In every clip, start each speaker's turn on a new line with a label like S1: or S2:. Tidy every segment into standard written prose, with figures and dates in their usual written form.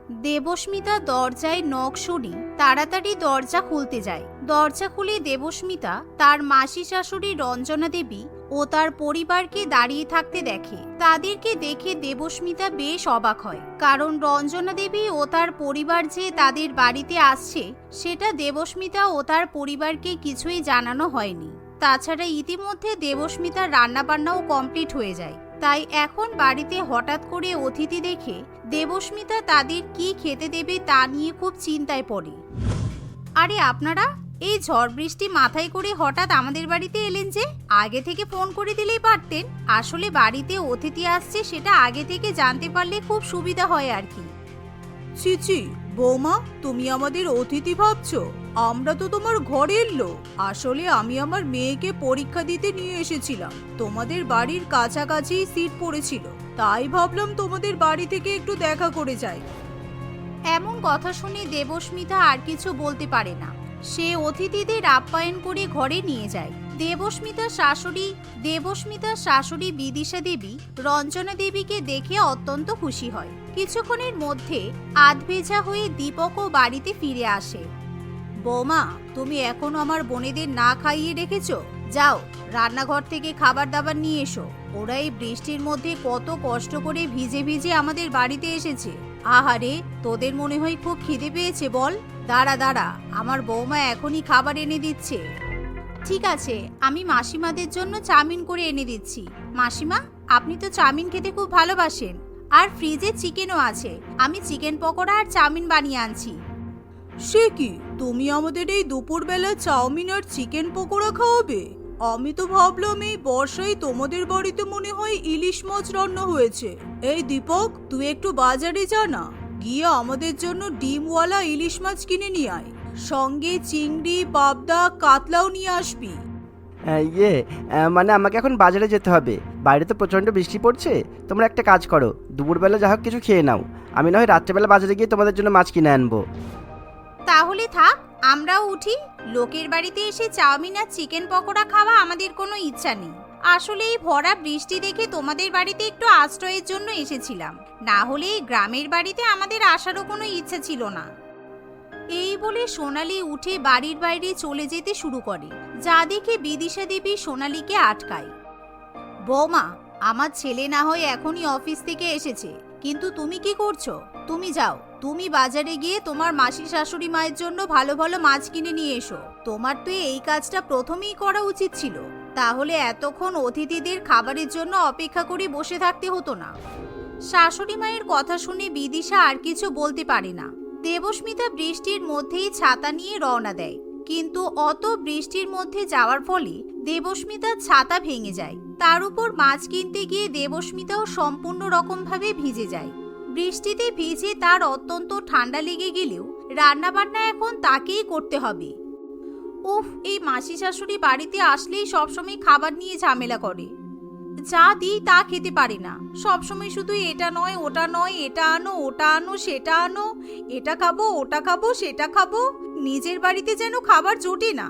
S1: দেবস্মিতা দরজায় নখ শুনে তাড়াতাড়ি দরজা খুলতে যায়। দরজা খুলে দেবস্মিতা তার মাসি শাশুড়ি রঞ্জনা দেবী ও তার পরিবারকে দাঁড়িয়ে থাকতে দেখে। তাদেরকে দেখে দেবস্মিতা বেশ অবাক হয়, কারণ রঞ্জনা দেবী ও তার পরিবার যে তাদের বাড়িতে আসছে সেটা দেবস্মিতা ও তার পরিবারকে কিছুই জানানো হয়নি। তাছাড়া ইতিমধ্যে দেবস্মিতার রান্নাবান্নাও কমপ্লিট হয়ে যায়। তাই এখন বাড়িতে হঠাৎ করে অতিথি দেখে দেবস্মিতা তাদের কি খেতে দেবে তা নিয়ে খুব চিন্তায় পড়ে। আরে আপনারা এই ঝড় বৃষ্টি মাথায় করে হঠাৎ আমাদের বাড়িতে এলেন যে? আগে থেকে ফোন করে দিলেই পারতেন। আসলে বাড়িতে অতিথি আসছে সেটা আগে থেকে জানতে পারলে খুব সুবিধা হয় আর কি।
S2: চিচি বৌমা, তুমি আমাদের অতিথি ভাবছো? আমরা তো তোমার ঘরের লোক। আসলে আমি আমার মেয়েকে পরীক্ষা দিতে নিয়ে এসেছিলাম। তোমাদের বাড়ির কাছাকাছি সিট পড়েছিল, তাই ভাবলাম তোমাদের বাড়ি থেকে একটু দেখা করে যাই।
S1: এমন কথা শুনে দেবস্মিতা আর কিছু বলতে পারে না। সে অতিথিদের আপ্যায়ন করে ঘরে নিয়ে যায়। দেবস্মিতার শাশুড়ি বিদিশা দেবী রঞ্জনা দেবীকে দেখে অত্যন্ত খুশি হয়। কিছুক্ষণের মধ্যে আধভেজা হয়ে দীপকও বাড়িতে ফিরে আসে। বৌমা, তুমি এখনো আমার বোনেদের না খাইয়ে রেখেছো? যাও, রান্নাঘর থেকে খাবার দাবার নিয়ে এসো। ওরা এই বৃষ্টির মধ্যে কত কষ্ট করে ভিজে ভিজে আমাদের বাড়িতে এসেছে। আহারে, তোদের মনে হয় খুব খিদে পেয়েছে বল? দাঁড়া দাঁড়া, আমার বৌমা এখনই খাবার এনে দিচ্ছে। ঠিক আছে, আমি মাসিমাদের জন্য চাউমিন করে এনে দিচ্ছি। মাসিমা, আপনি তো চাউমিন খেতে খুব ভালোবাসেন, আর ফ্রিজে চিকেনও আছে। আমি চিকেন পকোড়া আর চাউমিন বানিয়ে আনছি।
S2: সে কি, তুমি আমাদের এই দুপুরবেলা চাউমিন আর চিকেন পকোড়া খাওয়াবে? আমি তো ভাবলাম এই বর্ষায় তোমাদের বাড়িতে মনে হয় ইলিশ মাছ রান্না হয়েছে। এই দীপক, তুই একটু বাজারে যা না, গিয়ে আমাদের জন্য ডিমওয়ালা ইলিশ মাছ কিনে নিয়ে আয়। সঙ্গে চিংড়ি, পাবদা, কাতলাও নিয়ে আসবি।
S3: মানে আমাকে এখন বাজারে যেতে হবে। বাইরে তো প্রচণ্ড বৃষ্টি পড়ছে। তোমরা একটা কাজ করো, দুপুরবেলা যা হোক কিছু খেয়ে নাও। আমি না হয় রাত্রেবেলা বাজারে গিয়ে তোমাদের জন্য মাছ কিনে আনবো।
S1: তাহলে থাক, আমরাও উঠি। লোকের বাড়িতে এসে চাউমিন আর চিকেন পকোড়া খাওয়া আমাদের কোনো ইচ্ছা নেই। আসলে এই ভরা বৃষ্টি দেখে তোমাদের বাড়িতে একটু আশ্রয়ের জন্য এসেছিলাম, না হলে এই গ্রামের বাড়িতে আমাদের আসারও কোনো ইচ্ছা ছিল না। এই বলে সোনালি উঠে বাড়ির বাইরে চলে যেতে শুরু করে, যা দেখে বিদিশা দেবী সোনালিকে আটকায়। বৌমা, আমার ছেলে না হয় এখনই অফিস থেকে এসেছে, কিন্তু তুমি কি করছো? তুমি যাও, তুমি বাজারে গিয়ে তোমার মাসি শাশুড়ি মায়ের জন্য ভালো ভালো মাছ কিনে নিয়ে এসো। তোমার তো এই কাজটা প্রথমেই করা উচিত ছিল, তাহলে এতক্ষণ অতিথিদের খাবারের জন্য অপেক্ষা করে বসে থাকতে হতো না। শাশুড়ি মায়ের কথা শুনে বিদিশা আর কিছু বলতে পারে না। দেবস্মিতা বৃষ্টির মধ্যেই ছাতা নিয়ে রওনা দেয়, কিন্তু অত বৃষ্টির মধ্যে যাওয়ার ফলে দেবস্মিতার ছাতা ভেঙে যায়। তার উপর মাছ কিনতে গিয়ে দেবস্মিতাও সম্পূর্ণ রকমভাবে ভিজে যায়। বৃষ্টিতে ভিজে তার অত্যন্ত ঠান্ডা লেগে গেলেও রান্নাবান্না এখন তাকেই করতে হবে। উফ, এই মাসি শাশুড়ি বাড়িতে আসলেই সবসময় খাবার নিয়ে ঝামেলা করে। যা দিই তা খেতে পারে না, সবসময় শুধু এটা নয় ওটা নয়, এটা আনো ওটা আনো সেটা আনো, এটা খাবো ওটা খাবো সেটা খাবো। নিজের বাড়িতে যেন খাবার জোটে না।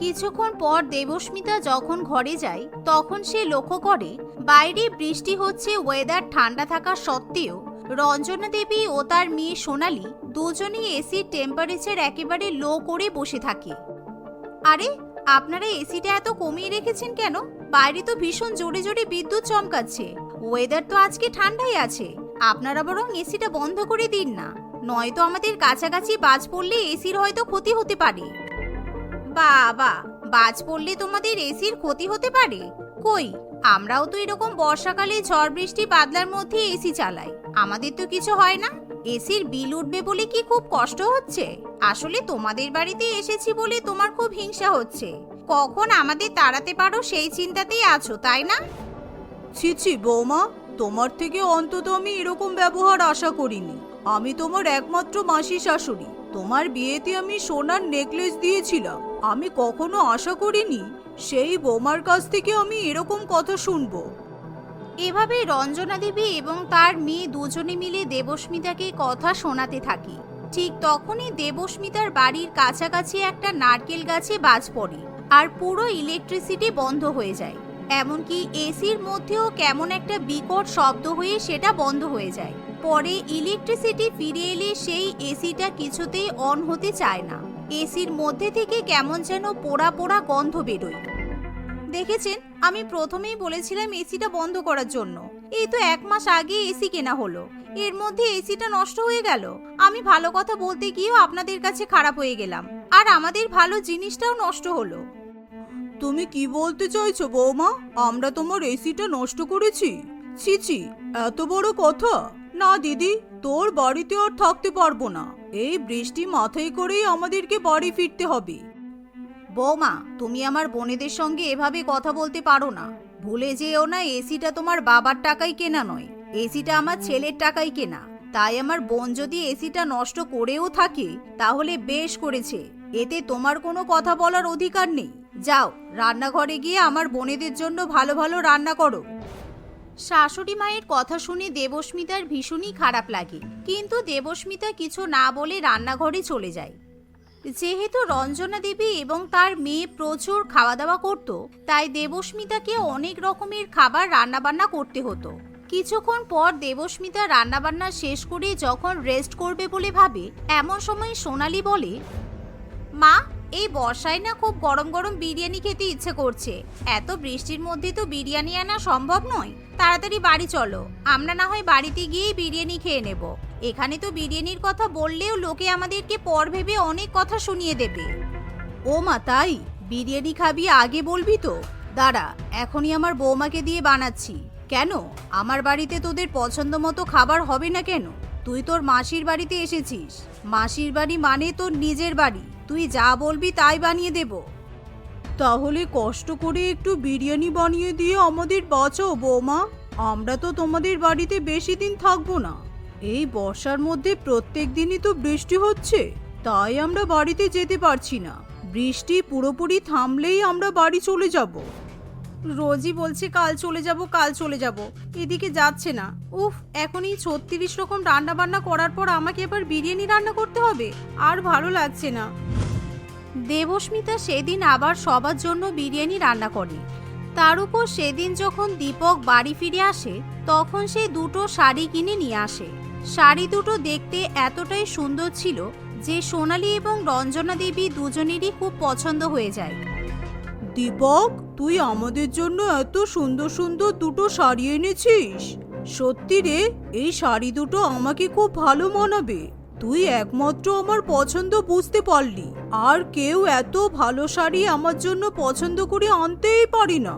S1: কিছুক্ষণ পর দেবস্মিতা যখন ঘরে যায় তখন সে লক্ষ্য করে বাইরে বৃষ্টি হচ্ছে। ওয়েদার ঠান্ডা থাকা সত্ত্বেও রঞ্জনা দেবী ও তার মেয়ে সোনালি দুজনেই এসির টেম্পারেচার একেবারে লো করে বসে থাকে। আরে, আপনারা এসিটা এত কমিয়ে রেখেছেন কেন? বাইরে তো ভীষণ জোরে জোরে বিদ্যুৎ চমকাচ্ছে। ওয়েদার তো আজকে ঠান্ডাই আছে। আপনারা বরং এসিটা বন্ধ করে দিন না, নয়তো আমাদের কাছাকাছি বাজ পড়লে এসির হয়তো ক্ষতি হতে পারে। বাবা, বাজ পড়লে তোমাদের এসির ক্ষতি হতে পারে? কই, আমরাও তো এরকম বর্ষাকালে ঝড় বৃষ্টি বাদলার মধ্যে এসি চালাই, আমাদের তো কিছু হয় না। এসির বিল উঠবে বলে কি খুব কষ্ট হচ্ছে? আসলে তোমাদের বাড়িতে এসেছি বলে তোমার খুব হিংসা হচ্ছে। কখন আমাদের তাড়াতে পারো সেই চিন্তাতেই আছো, তাই না?
S2: ছিছি বৌমা, তোমার থেকে অন্তত আমি এরকম ব্যবহার আশা করিনি। আমি তোমার একমাত্র মাসি শাশুড়ি। তোমার বিয়েতে আমি সোনার নেকলেস দিয়েছিলাম। আমি কখনো আশা করিনি সেই বৌমার কাছ থেকে আমি এরকম কথা শুনবো।
S1: এভাবে রঞ্জনা দেবী এবং তার মেয়ে দুজনে মিলে দেবস্মিতাকে কথা শোনাতে থাকে। ঠিক তখনই দেবস্মিতার বাড়ির কাছাকাছি একটা নারকেল গাছে বাজ পড়ে আর পুরো ইলেকট্রিসিটি বন্ধ হয়ে যায়। এমনকি এসির মধ্যেও কেমন একটা বিকট শব্দ হয়ে সেটা বন্ধ হয়ে যায়। পরে ইলেকট্রিসিটি ফিরে এলে সেই এসিটা কিছুতেই অন হতে চায় না। এসির মধ্যে থেকে কেমন যেন পোড়া পোড়া গন্ধ বেরোয়। দেখেছেন, আমি প্রথমেই বলেছিলাম এসিটা বন্ধ করার জন্য। এই তো 1 মাস আগে এসি কেনা হলো, এর মধ্যে এসিটা নষ্ট হয়ে গেল। আমি ভালো কথা বলতে গিয়েও আপনাদের কাছে খারাপ হয়ে গেলাম, আর আমাদের ভালো জিনিসটাও নষ্ট হলো।
S2: তুমি কি বলতে চাইছো বৌমা? আমরা তোমার এসিটা নষ্ট করেছি? ছি ছি, এত বড় কথা! না দিদি, তোর বাড়িতে আর থাকতে পারবো না। এই বৃষ্টি মাথায় করেই আমাদেরকে বাড়ি ফিরতে হবে।
S1: বৌমা, তুমি আমার বোনেদের সঙ্গে এভাবে কথা বলতে পারো না। ভুলে যেও না, এসিটা তোমার বাবার টাকায় কেনা নয়, এসিটা আমার ছেলের টাকায় কেনা। তাই আমার বোন যদি এসিটা নষ্ট করেও থাকে তাহলে বেশ করেছে, এতে তোমার কোনো কথা বলার অধিকার নেই। যাও, রান্নাঘরে গিয়ে আমার বোনেদের জন্য ভালো ভালো রান্না করো। শাশুড়ি মায়ের কথা শুনে দেবস্মিতার ভীষণই খারাপ লাগে, কিন্তু দেবস্মিতা কিছু না বলে রান্নাঘরে চলে যায়। যেহেতু রঞ্জনা দেবী এবং তার মেয়ে প্রচুর খাওয়া দাওয়া করত, তাই দেবস্মিতাকে অনেক রকমের খাবার রান্নাবান্না করতে হতো। কিছুক্ষণ পর দেবস্মিতা রান্নাবান্না শেষ করে যখন রেস্ট করবে বলে ভাবে, এমন সময় সোনালি বলে, মা, এই বর্ষায় না খুব গরম গরম বিরিয়ানি খেতে ইচ্ছে করছে। এত বৃষ্টির মধ্যে তো বিরিয়ানি আনা সম্ভব নয়। তাড়াতাড়ি বাড়ি চলো, আমরা না হয় বাড়িতে গিয়ে বিরিয়ানি খেয়ে নেব। এখানে তো বিরিয়ানির কথা বললেও লোকে আমাদেরকে পর ভেবে অনেক কথা শুনিয়ে দেবে। ও মা, তাই? বিরিয়ানি খাবি আগে বলবি তো। দাঁড়া, এখনই আমার বৌমাকে দিয়ে বানাচ্ছি। কেন, আমার বাড়িতে তোদের পছন্দ মতো খাবার হবে না কেন? তুই তোর মাসির বাড়িতে এসেছিস, মাসির বাড়ি মানে তোর নিজের বাড়ি। তুই যা বলবি তাই বানিয়ে দেব।
S2: তাহলে কষ্ট করে একটু বিরিয়ানি বানিয়ে দিয়ে আমাদের বাঁচাও বৌমা। আমরা তো তোমাদের বাড়িতে বেশি দিন থাকবো না। এই বর্ষার মধ্যে প্রত্যেক দিনই তো বৃষ্টি হচ্ছে, তাই আমরা বাড়িতে যেতে পারছি না। বৃষ্টি পুরোপুরি থামলেই আমরা বাড়ি চলে যাব।
S1: রোজই বলছে কাল চলে যাব, কাল চলে যাব, এদিকে যাচ্ছে না। উফ, এখন এই 36 রকম রান্না বান্না করার পর আমাকে এবার বিরিয়ানি রান্না করতে হবে, আর ভালো লাগছে না। দেবস্মিতা সেদিন আবার সবার জন্য বিরিয়ানি রান্না করে। তার উপর সেদিন যখন দীপক বাড়ি ফিরে আসে তখন সে 2টো শাড়ি কিনে নিয়ে আসে। শাড়ি দুটো দেখতে এতটাই সুন্দর ছিল যে সোনালি এবং রঞ্জনা দেবী দুজনেরই খুব পছন্দ হয়ে যায়।
S2: দীপক, তুই আমাদের জন্য এত সুন্দর সুন্দর 2টো শাড়ি এনেছিস। সত্যি রে, এই শাড়ি দুটো আমাকে খুব ভালো মানাবে। তুই একমাত্র আমার পছন্দ বুঝতে পারলি, আর কেউ এত ভালো শাড়ি আমার জন্য পছন্দ করে আনতেই পারি না।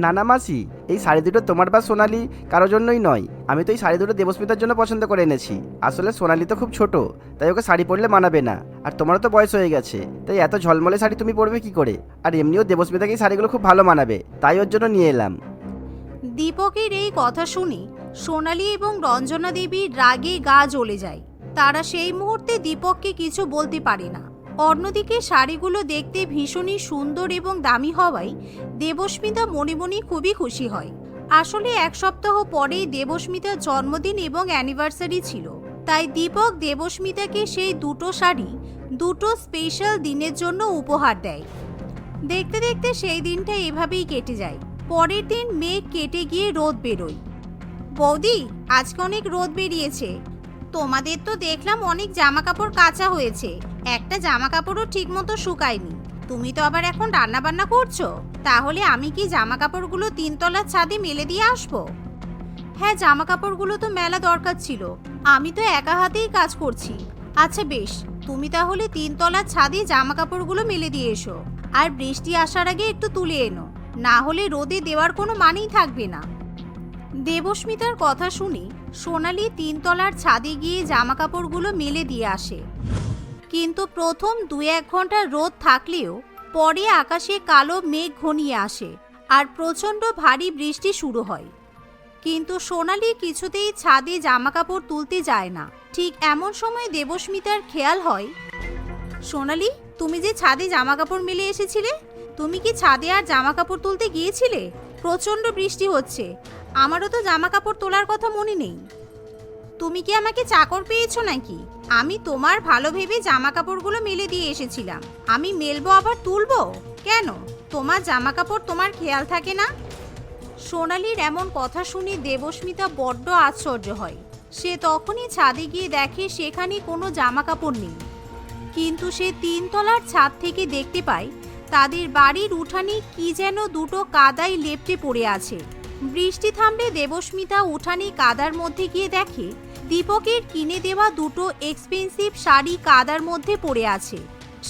S3: না না মাসি, এই শাড়ি দুটো তোমার বা সোনালি কারোর জন্যই নয়। আমি তো এই শাড়ি দুটো দেবস্মিতার জন্য পছন্দ করে এনেছি। আসলে সোনালি তো খুব ছোট, তাই ওকে শাড়ি পরলে মানাবে না। আর তোমারও তো বয়স হয়ে গেছে, তাই এত ঝলমলে শাড়ি তুমি পরবে কি করে? আর এমনিও দেবস্মিতাকে এই শাড়িগুলো খুব ভালো মানাবে, তাই ওর জন্য নিয়ে এলাম।
S1: দীপকের এই কথা শুনে সোনালি এবং রঞ্জনা দেবীর রাগে গা জ্বলে যায়। তারা সেই মুহূর্তে দীপককে কিছু বলতে পারে না। অন্যদিকে শাড়িগুলো দেখতে ভীষণই সুন্দর এবং দামি হওয়ায় দেবস্মিতা মনে মনে খুবই খুশি হয়। আসলে 1 সপ্তাহ পরেই দেবস্মিতার জন্মদিন এবং অ্যানিভার্সারি ছিল, তাই দীপক দেবস্মিতাকে সেই 2টো শাড়ি 2টো স্পেশাল দিনের জন্য উপহার দেয়। দেখতে দেখতে সেই দিনটা এভাবেই কেটে যায়। পরের দিন মেঘ কেটে গিয়ে রোদ বেরোয়। বৌদি, আজকে অনেক রোদ বেরিয়েছে। তোমাদের তো দেখলাম অনেক জামা কাপড় কাঁচা হয়েছে, একটা জামা কাপড়ও ঠিক মতো শুকায়নি। তুমি তো আবার এখন রান্না বান্না করছো, তাহলে আমি কি জামা কাপড়গুলো 3 তলার ছাদে মেলে দিয়ে আসবো? হ্যাঁ, জামা কাপড়গুলো তো মেলা দরকার ছিল, আমি তো একা হাতেই কাজ করছি। আচ্ছা বেশ, তুমি তাহলে 3 তলার ছাদে জামা কাপড়গুলো মেলে দিয়ে এসো, আর বৃষ্টি আসার আগে একটু তুলে এনো, না হলে রোদে দেওয়ার কোনো মানেই থাকবে না। দেবস্মিতার কথা শুনে সোনালি 3 তলার ছাদে গিয়ে জামা কাপড়গুলো মেলে দিয়ে আসে। কিন্তু প্রথম 2-1 ঘন্টা রোদ থাকলেও পরে আকাশে কালো মেঘ ঘনিয়ে আসে আর প্রচণ্ড ভারী বৃষ্টি শুরু হয়। কিন্তু সোনালি কিছুতেই ছাদে জামা কাপড় তুলতে যায় না। ঠিক এমন সময় দেবস্মিতার খেয়াল হয়, সোনালি, তুমি যে ছাদে জামা কাপড় মেলে এসেছিলে, তুমি কি ছাদে আর জামা কাপড় তুলতে গিয়েছিলে? প্রচণ্ড বৃষ্টি হচ্ছে, আমারও তো জামা কাপড় তোলার কথা মনে নেই। তুমি কি আমাকে চাকর পেয়েছো নাকি? আমি তোমার ভালো ভেবে জামা কাপড়গুলো মেলে দিয়ে এসেছিলাম, আমি মেলবো আবার তুলবো কেন? তোমার জামা কাপড় তোমার খেয়াল থাকে না? সোনালির এমন কথা শুনে দেবস্মিতা বড্ড আশ্চর্য হয়। সে তখনই ছাদে গিয়ে দেখে সেখানে কোনো জামা কাপড় নেই। কিন্তু সে 3 তলার ছাদ থেকে দেখতে পায় তাদের বাড়ির উঠানে কি যেন দুটো কাদায় লেপ্টে পড়ে আছে। বৃষ্টি থামলে দেবস্মিতা উঠানে কাদার মধ্যে গিয়ে দেখে দীপকের কিনে দেওয়া দুটো এক্সপেন্সিভ শাড়ি কাদার মধ্যে পড়ে আছে।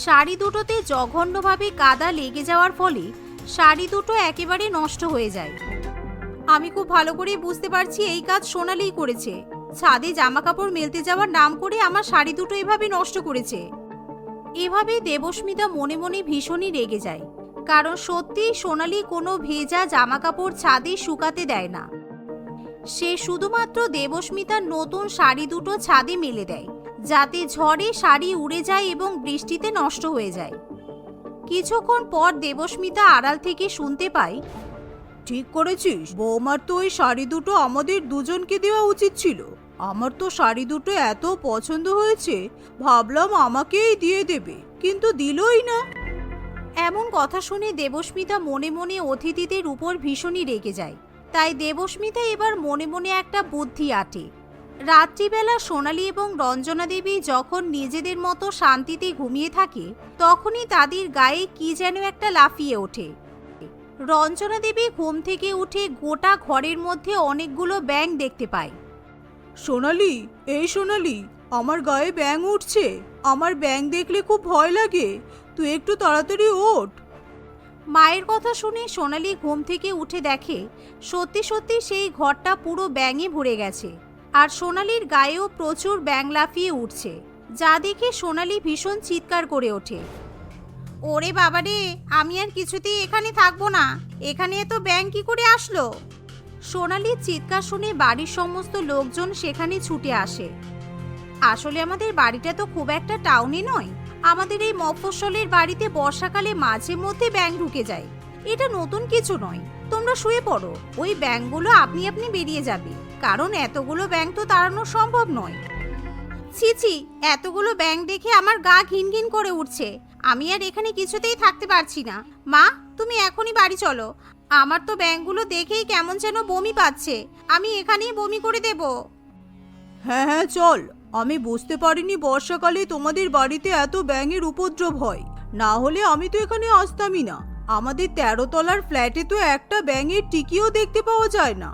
S1: শাড়ি দুটোতে জঘন্যভাবে কাদা লেগে যাওয়ার ফলে শাড়ি দুটো একেবারে নষ্ট হয়ে যায়। আমি খুব ভালো করে বুঝতে পারছি এই কাজ সোনালিই করেছে। ছাদে জামা কাপড় মেলতে যাওয়ার নাম করে আমার শাড়ি দুটো এভাবে নষ্ট করেছে। এভাবে দেবস্মিতা মনে মনে ভীষণই রেগে যায়, কারণ সত্যিই সোনালি কোনো ভেজা জামা কাপড় ছাদে শুকাতে দেয় না। সে শুধুমাত্র দেবস্মিতার নতুন শাড়ি দুটো ছাদে মেলে দেয়, যাতে ঝড়ে শাড়ি উড়ে যায় এবং বৃষ্টিতে নষ্ট হয়ে যায়। কিছুক্ষণ পর দেবস্মিতা আড়াল থেকে শুনতে পায়,
S2: ঠিক করেছিস, বৌমার তো ওই শাড়ি দুটো আমাদের দুজনকে দেওয়া উচিত ছিল। আমার তো শাড়ি দুটো এত পছন্দ হয়েছে, ভাবলাম আমাকেই দিয়ে দেবে, কিন্তু দিলই না।
S1: এমন কথা শুনে দেবস্মিতা মনে মনে অতিথিদের উপর ভীষণই রেগে যায়। তাই দেবস্মিতা এবার মনে মনে একটা বুদ্ধি আঁটে। রাত্রিবেলা সোনালি এবং রঞ্জনা দেবী যখন নিজেদের মতো শান্তিতে ঘুমিয়ে থাকে, তখনই তাদের গায়ে কি যেন একটা লাফিয়ে ওঠে। রঞ্জনা দেবী ঘুম থেকে উঠে গোটা ঘরের মধ্যে অনেকগুলো ব্যাঙ দেখতে পায়।
S2: সোনালি, এই সোনালি, আমার গায়ে ব্যাঙ উঠছে। আমার ব্যাঙ দেখলে খুব ভয় লাগে, তুই একটু তাড়াতাড়ি ওঠ।
S1: মায়ের কথা শুনে সোনালি ঘুম থেকে উঠে দেখে সত্যি সত্যি সেই ঘরটা পুরো ব্যাঙে ভরে গেছে, আর সোনালির গায়েও প্রচুর ব্যাঙ লাফিয়ে উঠছে, যা দেখে সোনালি ভীষণ চিৎকার করে ওঠে। ওরে বাবারে, আমি আর কিছুতেই এখানে থাকবো না, এখানে এত ব্যাঙ কি করে আসলো? সোনালির চিৎকার শুনে বাড়ির সমস্ত লোকজন সেখানে ছুটে আসে। আসলে আমাদের বাড়িটা তো খুব একটা টাউনে নয়, আমাদের এই মফস্বলের বাড়িতে বর্ষাকালে মাঝে মধ্যে ব্যাঙ ঢুকে যায়। এটা নতুন কিছু নয়, তোমরা শুয়ে পড়ো, ওই ব্যাঙগুলো আপনি আপনি বেরিয়ে যাবে, কারণ এতগুলো ব্যাঙ তো তাড়ানো সম্ভব নয়। ছি ছি, এতগুলো ব্যাঙ দেখে আমার গা ঘিন ঘিন করে উঠছে, আমি আর এখানে কিছুতেই থাকতে পারছি না। মা, তুমি এখনই বাড়ি চলো, আমার তো ব্যাঙগুলো দেখেই কেমন যেন বমি পাচ্ছে, আমি এখানেই বমি করে দেব।
S2: হ্যাঁ হ্যাঁ চল, আমি বুঝতে পারিনি বর্ষাকালে তোমাদের বাড়িতে এত ব্যাঙের উপদ্রব হয়, না হলে আমি তো এখানে আসতামই না। আমাদের 13 তলার ফ্ল্যাটে তো একটা ব্যাঙের টিকিও দেখতে পাওয়া যায় না।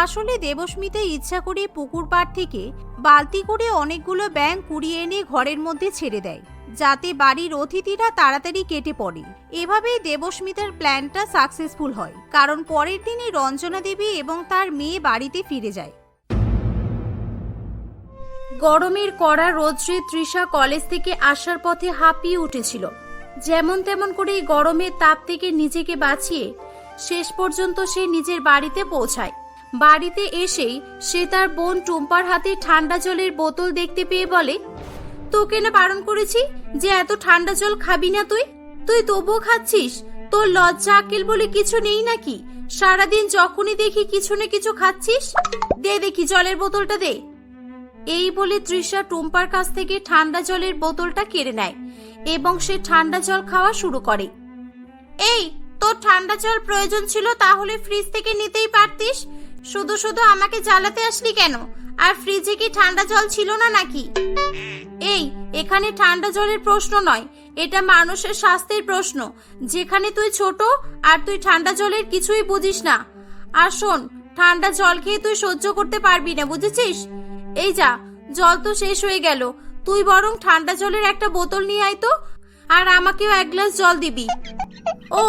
S1: আসলে দেবস্মিতা ইচ্ছা করে পুকুর পাড় থেকে বালতি করে অনেকগুলো ব্যাঙ কুড়িয়ে এনে ঘরের মধ্যে ছেড়ে দেয়, যাতে বাড়ির অতিথিরা তাড়াতাড়ি কেটে পড়ে। এভাবেই দেবস্মিতার প্ল্যানটা সাকসেসফুল হয়, কারণ পরের দিনই রঞ্জনা দেবী এবং তার মেয়ে বাড়িতে ফিরে যায়। গরমের কড়া রোদ্রে তৃষা কলেজ থেকে আসার পথে হাঁপিয়ে উঠেছিল। যেমন তেমন করে এই গরমের তাপ থেকে নিজেকে বাঁচিয়ে শেষ পর্যন্ত সে নিজের বাড়িতে পৌঁছায়। বাড়িতে এসেই সে তার বোন টুম্পার হাতে ঠান্ডা জলের বোতল দেখতে পেয়ে বলে, তোকে না বারণ করেছি যে এত ঠান্ডা জল খাবি না, তুই তবুও খাচ্ছিস? তোর লজ্জা আকেল বলে কিছু নেই নাকি? সারাদিন যখনই দেখি কিছু না কিছু খাচ্ছিস। দে দেখি জলের বোতলটা দে। এই বলে তৃষা টুম্পার কাছ থেকে ঠান্ডা জলের বোতলটা কেড়ে নেয় এবং সে ঠান্ডা জল খাওয়া শুরু করে। এই, তোর ঠান্ডা জল প্রয়োজন ছিল তাহলে ফ্রিজ থেকে নিতেই পারতিস, শুধু শুধু আমাকে জ্বালাতে আসলি কেন? আর ফ্রিজে কি ঠান্ডা জল ছিল না নাকি? এই, এখানে ঠান্ডা জলের প্রশ্ন নয়, এটা মানুষের স্বাস্থ্যের প্রশ্ন। যেখানে তুই ছোট আর তুই ঠান্ডা জলের কিছুই বুঝিস না। আর শোন, ঠান্ডা জল খেয়ে তুই সহ্য করতে পারবি না, বুঝেছিস? এই যা, জল তো শেষ হয়ে গেল, তুই বরং ঠান্ডা জলের একটা বোতল নিয়ে আয় তো, আর আমাকেও 1 গ্লাস জল দিবি। ও,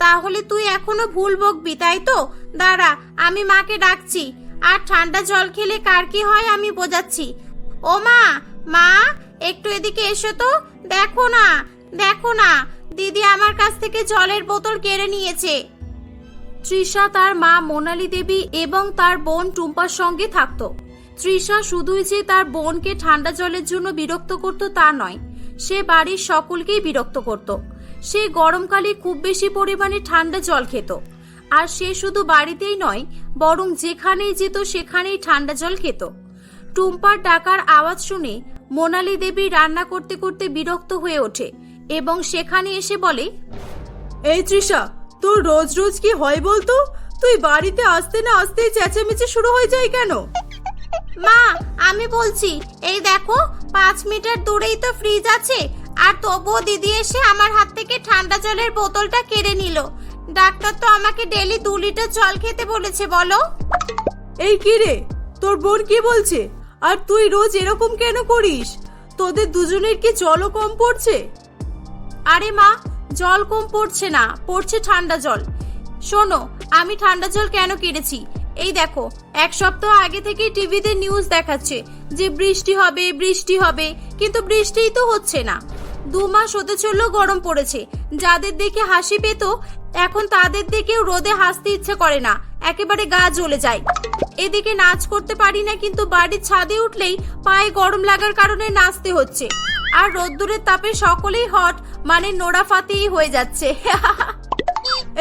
S1: তাহলে তুই এখনো ভুল বকবি, তাই তো? দাঁড়া, আমি মাকে ডাকছি, আর ঠান্ডা জল খেলে কার কি হয় আমি বোঝাচ্ছি। ও মা, মা, একটু এদিকে এসো তো, দেখো না, দেখো না, দিদি আমার কাছ থেকে জলের বোতল কেড়ে নিয়েছে। তৃষা তার মা মোনালি দেবী এবং তার বোন টুম্পার সঙ্গে থাকতো। তৃষা শুধুই যে তার বোনকে ঠান্ডা জলের জন্য বিরক্ত করত তা নয়, সে বাড়ির সকলকেই বিরক্ত করত। সে গরমকালে খুব বেশি পরিমাণে ঠান্ডা জল খেত, আর সে শুধু বাড়িতেই নয় বরং যেখানেই যেত সেখানেই ঠান্ডা জল খেত। টুম্পার ডাকার আওয়াজ শুনে মোনালি দেবী রান্না করতে করতে বিরক্ত হয়ে ওঠে এবং সেখানে এসে বলে,
S2: এই তৃষা, তোর রোজ রোজ কি হয় বলতো? তুই বাড়িতে আসতে না আসতেই চেঁচামেচি শুরু হয়ে যায় কেন?
S1: মা, আমি বলছি, এই দেখো 5 মিটার দূরেই তো ফ্রিজ আছে, আর তবুও দিদি এসে আমার হাত থেকে ঠান্ডা জলের বোতলটা কেড়ে নিল। ডাক্তার তো আমাকে ডেলি 2 লিটার জল খেতে বলেছে, বলো।
S2: এই কি রে, তোর বোন কি বলছে? আর তুই রোজ এরকম কেন করিস? তোদের দুজনের কি জলও কম পড়ছে?
S1: আরে মা, জল কম পড়ছে না, পড়ছে ঠান্ডা জল। শোনো, আমি ঠান্ডা জল কেন কেড়েছি, এই দেখো 1 সপ্তাহ আগে থেকে টিভিতে নিউজ দেখাচ্ছে যে বৃষ্টি হবে বৃষ্টি হবে, কিন্তু বৃষ্টিই তো হচ্ছে না। 2 মাস হতে চললেও গরম পড়েছে। যাদের দেখে হাসি পেত, এখন তাদের দেখেও রোদে হাসতে ইচ্ছে করে না, একেবারে গা জ্বলে যায়। এদিকে নাচ করতে পারি না, কিন্তু বাড়ির ছাদে উঠলেই পায়ে গরম লাগার কারণে নাচতে হচ্ছে। আর রোদ্দুরের তাপে সকলেই হট, মানে নোরা ফাতেই হয়ে যাচ্ছে।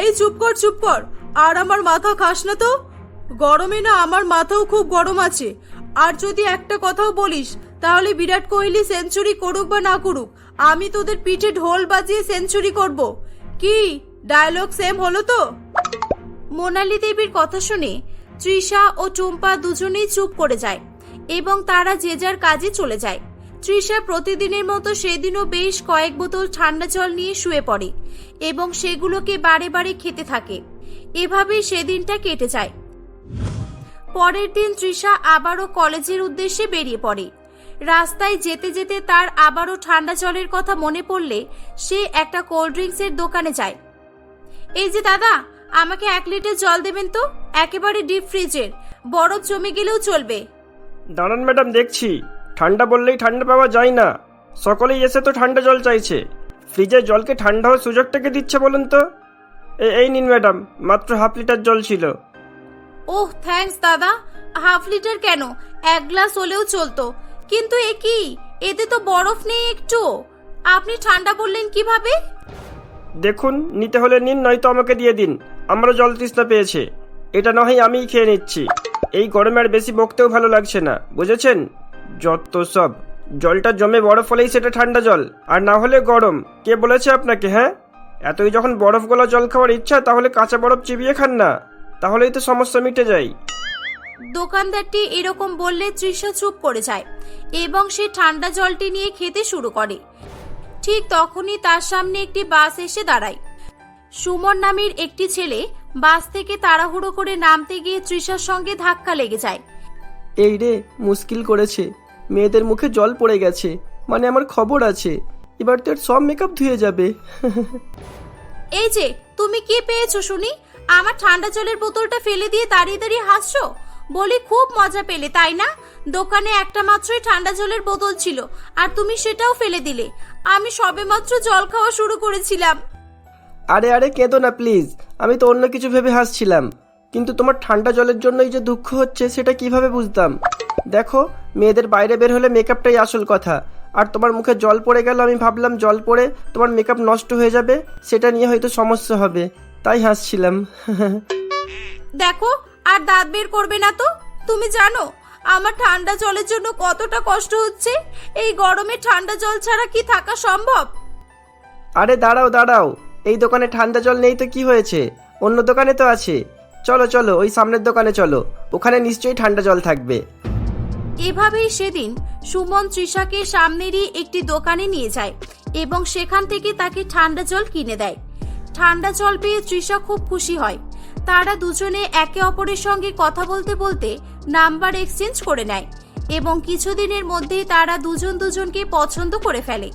S2: এই চুপ কর চুপ কর, আর আমার মাথা খাস না তো। গরমে না আমার মাথাও খুব গরম আছে। আর যদি একটা কথাও বলিস, তাহলে বিরাট কোহলি সেঞ্চুরি করুক বা না করুক, আমি তোদের পিঠে ঢোল বাজিয়ে সেঞ্চুরি করব। কি ডায়লগ সেম হলো তো?
S1: মোনালি দেবীর কথা শুনে তৃষা ও টুম্পা দুজনেই চুপ করে যায় এবং তারা যে যার কাজে চলে যায়। তৃষা প্রতিদিনের মতো সেদিনও বেশ কয়েক বোতল ঠান্ডা জল নিয়ে শুয়ে পড়ে এবং সেগুলোকে বারে বারে খেতে থাকে। এভাবেই সেদিনটা কেটে যায়। পরের দিন তৃষা আবারও কলেজের উদ্দেশ্যে বেরিয়ে পড়ে। রাস্তায় যেতে যেতে তার আবারও ঠান্ডা জলের কথা মনে পড়লে সে একটা কোল্ড ড্রিঙ্কসের দোকানে যায়। এই যে দাদা, আমাকে 1 লিটার জল দেবেন তো, একেবারে ডিপ ফ্রিজের, বরফ জমে গেলেও চলবে।
S4: দাঁড়ান ম্যাডাম, দেখছি। ঠান্ডা বললেই ঠান্ডা পাওয়া যায় না, সকলেই এসে তো ঠান্ডা জল চাইছে। ফ্রিজের জলকে ঠান্ডা হওয়ার সুযোগটাকে দিচ্ছে বলুন তো? এই নিন ম্যাডাম, মাত্র 1/2 লিটার জল ছিল।
S1: ওহ থ্যাঙ্কস দাদা, 1/2 লিটার কেন, 1 গ্লাস হলেও চলতো। কিন্তু এ কি, এতে তো বরফ নেই একটু, আপনি ঠান্ডা বললেন কিভাবে?
S4: দেখুন, নিতে হলে নিন, নয়তো আমাকে দিয়ে দিন, আমারও জল তৃষ্ণা পেয়েছে। এটা নয় আমিই খেয়ে নিচ্ছি। এই গরমে আর বেশি বকতেও ভালো লাগছে না, বুঝেছেন? যত সব, জলটা জমে বরফ হলেই সেটা ঠান্ডা জল, আর না হলে গরম। কে বলেছে আপনাকে? হ্যাঁ, এতই যখন বরফ গলা জল খাওয়ার ইচ্ছা, তাহলে কাঁচা বরফ চিবিয়ে খান না, তাহলেই তো সমস্যা মিটে যায়।
S1: দোকানদারটি এরকম বললে তৃষা চুপ করে যায় এবং সে ঠান্ডা জলটি নিয়ে খেতে শুরু করে। ঠিক তখনই তার সামনে একটি বাস এসে দাঁড়ায়। সুমন নামের একটি ছেলে বাস থেকে তাড়াহুড়ো করে নামতে গিয়ে তৃষার সঙ্গে ধাক্কা লেগে যায়।
S5: এই রে, মুশকিল করেছে, মেয়েদের মুখে জল পড়ে গেছে, মানে আমার খবর আছে, এবার তো এর সব মেকআপ ধুয়ে যাবে।
S1: এই যে, তুমি কি পেয়েছো শুনি? আমার ঠান্ডা জলের বোতলটা ফেলে দিয়ে দাঁড়িয়ে দাঁড়িয়ে হাসছো? বলি খুব মজা পেলে, তাই না? দোকানে একটা মাত্রই ঠান্ডা জলের বোতল ছিল, আর তুমি সেটাও ফেলে দিলে। আমি সবেমাত্র জল খাওয়া শুরু করেছিলাম।
S5: আরে আরে কেঁদো না প্লিজ, আমি তো অন্য কিছু ভেবে হাসছিলাম, কিন্তু তোমার ঠান্ডা জলের জন্যই যে দুঃখ হচ্ছে সেটা কিভাবে বুঝতাম? দেখো, মেয়েদের বাইরে বের হলে মেকআপটাই আসল কথা, আর তোমার মুখে জল পড়ে গেল, আমি ভাবলাম জল পড়ে তোমার মেকআপ নষ্ট হয়ে যাবে, সেটা নিয়ে হয়তো সমস্যা হবে, তাই হাসছিলাম।
S1: দেখো, আর দাঁত বের করবে না তো। তুমি জানো আমার ঠান্ডা জলের জন্য কতটা কষ্ট হচ্ছে? এই গরমে ঠান্ডা জল ছাড়া কি থাকা সম্ভব?
S5: আরে দাঁড়াও দাঁড়াও, এই দোকানে ঠান্ডা জল নেই তো কি হয়েছে? অন্য দোকানে তো আছে, চলো চলো ওই সামনের দোকানে চলো, ওখানে নিশ্চয়ই ঠান্ডা জল থাকবে।
S1: এভাবেই সেদিন সুমন তৃষাকে সামনেরই একটি দোকানে নিয়ে যায় এবং সেখান থেকে তাকে ঠান্ডা জল কিনে দেয়। ঠান্ডা জল পেয়ে তৃষা খুব খুশি হয়। তারা দুজনে একে অপরের সঙ্গে কথা বলতে বলতে নাম্বার এক্সচেঞ্জ করে নেয় এবং কিছুদিনের মধ্যেই তারা দুজন দুজনকে পছন্দ করে ফেলে।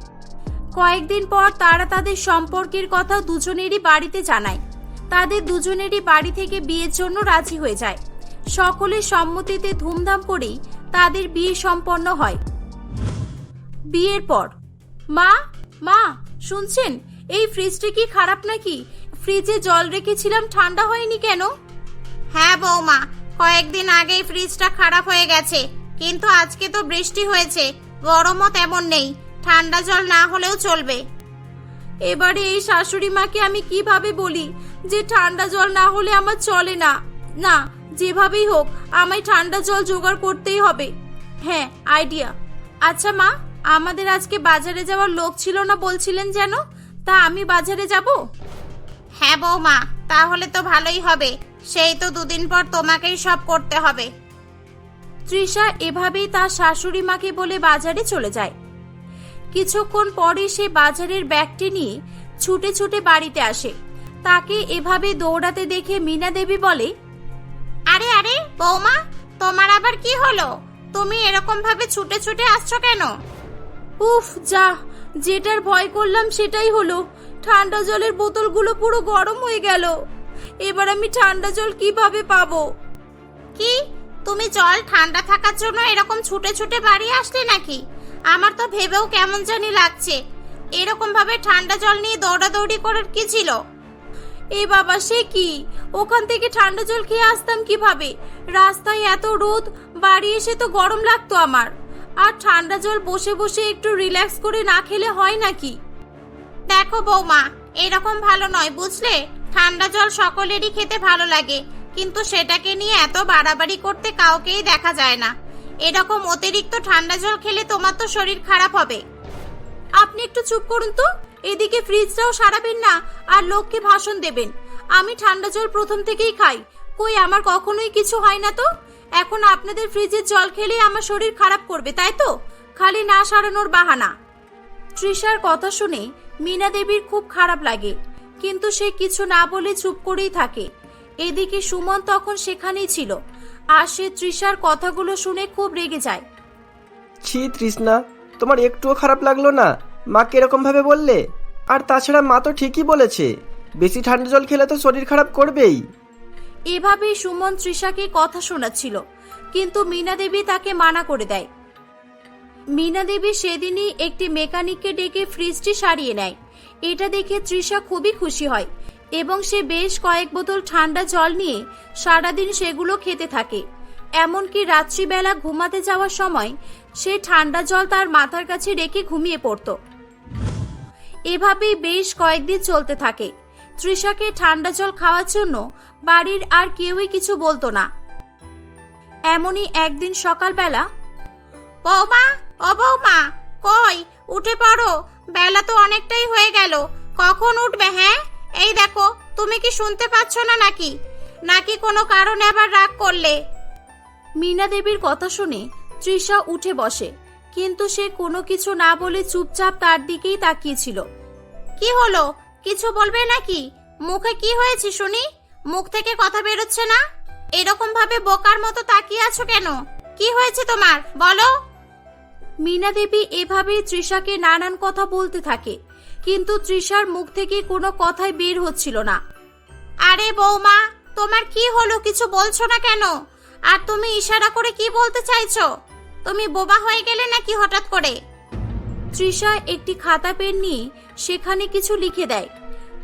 S1: কয়েকদিন পর তারা তাদের সম্পর্কের কথা দুজনেরই বাড়িতে জানায়। তাদের দুজনেরই বাড়ি থেকে বিয়ের জন্য রাজি হয়ে যায়। সকলের সম্মতিতে ধুমধাম করেই তাদের বিয়ে সম্পন্ন হয়। বিয়ের পর মা মা শুনছেন, এই ফ্রিজটা কি খারাপ নাকি? ফ্রিজে জল রেখেছিলাম, ঠান্ডা হয়নি কেন? হ্যাঁ বৌমা, কয়েকদিন আগেই ফ্রিজটা খারাপ হয়ে গেছে, কিন্তু আজকে তো বৃষ্টি হয়েছে, গরমও তেমন নেই, ঠান্ডা জল না হলেও চলবে। এবারে এই শাশুড়ি মাকে আমি কিভাবে বলি যে ঠান্ডা জল না হলে আমার চলে না? না, যেভাবেই হোক আমায় ঠান্ডা জল জোগাড় করতেই হবে। হ্যাঁ, আইডিয়া। আচ্ছা মা, আমাদের আজকে বাজারে যাওয়ার লোক ছিল না বলছিলেন যেন, তা আমি বাজারে যাব? হ্যাঁ বৌমা, তাহলে তো ভালোই হবে। সেই তো দুদিন পর তোমাকেই সব করতে হবে। তৃষা এভাবেই তার শাশুড়ি মাকে বলে বাজারে চলে যায়। কিছুক্ষণ পরে সে বাজারের ব্যাগটি নিয়ে ছুটে ছুটে বাড়িতে আসে। তাকে এভাবে দৌড়াতে দেখে মীনা দেবী বলে, আরে আরে বৌমা, তোমার আবার কি হলো? তুমি এরকম ভাবে ছুটে ছুটে আসছো কেন? উফ, যা, যেটার ভয় করলাম সেটাই হলো। ঠান্ডা জলের বোতলগুলো পুরো গরম হয়ে গেল। এবার আমি ঠান্ডা জল কিভাবে পাবো? কি, তুমি জল ঠান্ডা থাকার জন্য এরকম ছুটে ছুটে বাড়ি আসলে নাকি? আমার তো ভেবেও কেমন জানি লাগছে। এরকম ভাবে ঠান্ডা জল নিয়ে দৌড়াদৌড়ি করার কি ছিল? এ বাবা, সে কি? ওখান থেকে ঠান্ডা জল খেয়ে আসতাম কিভাবে? রাস্তায় এত রোদ, বাড়ি এসে তো গরম লাগতো আমার। আর ঠান্ডা জল বসে বসে একটু রিল্যাক্স করে না খেলে হয় নাকি? দেখো বৌমা, এরকম ভালো নয় বুঝলে। ঠান্ডা জল সকলেরই খেতে ভালো লাগে, কিন্তু সেটাকে নিয়ে এত বাড়াবাড়ি করতে কাউকেই দেখা যায় না। এরকম অতিরিক্ত ঠান্ডা জল খেলে তোমার তো শরীর খারাপ হবে। আপনি একটু চুপ করুন তো। এদিকে ফ্রিজটাও সারাবেন না আর লোককে ভাষণ দেবেন। আমি ঠান্ডা জল প্রথম থেকেই খাই, কই আমার কখনোই কিছু হয় না তো। এখন আপনাদের ফ্রিজের জল খেলে আমার শরীর খারাপ করবে, তাই তো? খালি না সারানোর বাহানা। তৃষার কথা শুনে মীনা দেবীর খুব খারাপ লাগে, কিন্তু সে কিছু না বলে চুপ করেই থাকে। এদিকে সুমন তখন সেখানেই ছিল, আর সে তৃষার কথাগুলো শুনে খুব রেগে যায়।
S5: ছি তৃষ্ণা, তোমার একটুও খারাপ লাগলো না মাকে এরকম ভাবে বললে? আর তাছাড়া মা তো ঠিকই বলেছে, বেশি ঠান্ডা জল খেলে তো শরীর খারাপ করবেই।
S1: এভাবেই সুমন তৃষাকে কথা শোনাচ্ছিল, কিন্তু মীনা দেবী তাকে মানা করে দেয়। মীনা দেবী সেদিনই একটি মেকানিককে ডেকে ফ্রিজটি সারিয়ে নেয়। এটা দেখে তৃষা খুবই খুশি হয় এবং সে বেশ কয়েক বোতল ঠান্ডা জল নিয়ে সারাদিন সেগুলো খেতে থাকে। এমনকি রাত্রিবেলা ঘুমাতে যাওয়ার সময় সে ঠান্ডা জল তার মাথার কাছে রেখে ঘুমিয়ে পড়ত। এভাবেই বেশ কয়েকদিন চলতে থাকে। তৃষাকে ঠান্ডা জল খাওয়ার জন্য বাড়ির আর কেউই কিছু বলতো না। এমনই একদিন সকালবেলা, বৌমা, ও বৌমা, কই উঠে পড়ো, বেলা তো অনেকটাই হয়ে গেল। কখন উঠবে? হ্যাঁ, এই দেখো, তুমি কি শুনতে পাচ্ছ না নাকি? নাকি কোনো কারণে আবার রাগ করলে? মীনা দেবীর কথা শুনে তৃষা উঠে বসে, কিন্তু সে কোনো কিছু না বলে চুপচাপ তার দিকেই তাকিয়েছিল। কি হলো, কিছু বলবে নাকি? মুখে কি হয়েছে শুনি? মুখ থেকে কথা বেরোচ্ছে না। এরকম ভাবে বোকার মতো তাকিয়ে আছো কেন? কি হয়েছে তোমার, বলো। মীনা দেবী এভাবেই তৃষাকে নানান কথা বলতে থাকে, কিন্তু তৃষার মুখ থেকে কোনো কথাই বের হচ্ছিল না। আরে বৌমা, তোমার কি হলো, কিছু বলছো না কেন? আর তুমি ইশারা করে কি বলতে চাইছো? তুমি বোবা হয়ে গেলে নাকি হঠাৎ করে? তৃষা একটি খাতা পেন নিয়ে সেখানে কিছু লিখে দেয়।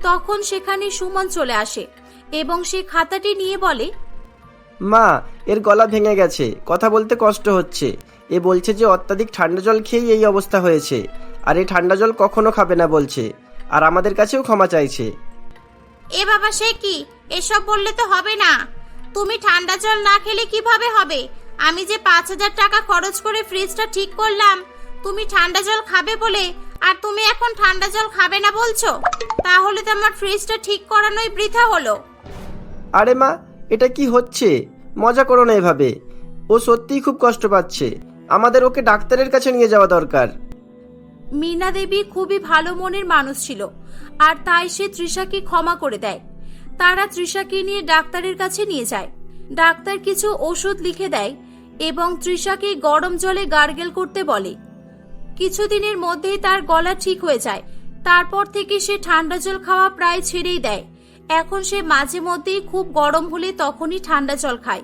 S1: তখন সেখানে সুমন চলে আসে এবং সে খাতাটি নিয়ে বলে,
S5: মা, এর গলা ভেঙে গেছে, কথা বলতে কষ্ট হচ্ছে। এ বলছে যে অত্যাধিক ঠান্ডা জল খেয়েই এই অবস্থা হয়েছে, আর এই ঠান্ডা জল কখনো খাবে না বলছে, আর আমাদের কাছেও ক্ষমা চাইছে।
S1: এ বাবা, সে কি? এসব বললে তো হবে না। তুমি ঠান্ডা জল না খেলে কিভাবে হবে? আমি যে 5,000 টাকা খরচ করে ফ্রিজটা ঠিক করলাম তুমি ঠান্ডা জল খাবে বলে, আর তুমি এখন ঠান্ডা জল খাবে না বলছো? তাহলে তো আমার ফ্রিজটা ঠিক করানোই বৃথা হলো।
S5: আরে মা, এটা কি হচ্ছে? মজা করো না এভাবে। ও সত্যিই খুব কষ্ট পাচ্ছে, আমাদের ওকে ডাক্তারের কাছে নিয়ে যাওয়া দরকার।
S1: মীনা দেবী খুবই ভালো মনের মানুষ ছিল, আর তাই সে তৃষাকে ক্ষমা করে দেয়। তারা তৃষাকে নিয়ে ডাক্তারের কাছে নিয়ে যায়। ডাক্তার কিছু ওষুধ লিখে দেয় এবং তৃষাকে গরম জলে গার্গেল করতে বলে। কিছুদিনের মধ্যেই তার গলা ঠিক হয়ে যায়। তারপর থেকে সে ঠান্ডা জল খাওয়া প্রায় ছেড়েই দেয়। এখন সে মাঝে মধ্যেই খুব গরম হলে তখনই ঠান্ডা জল খায়।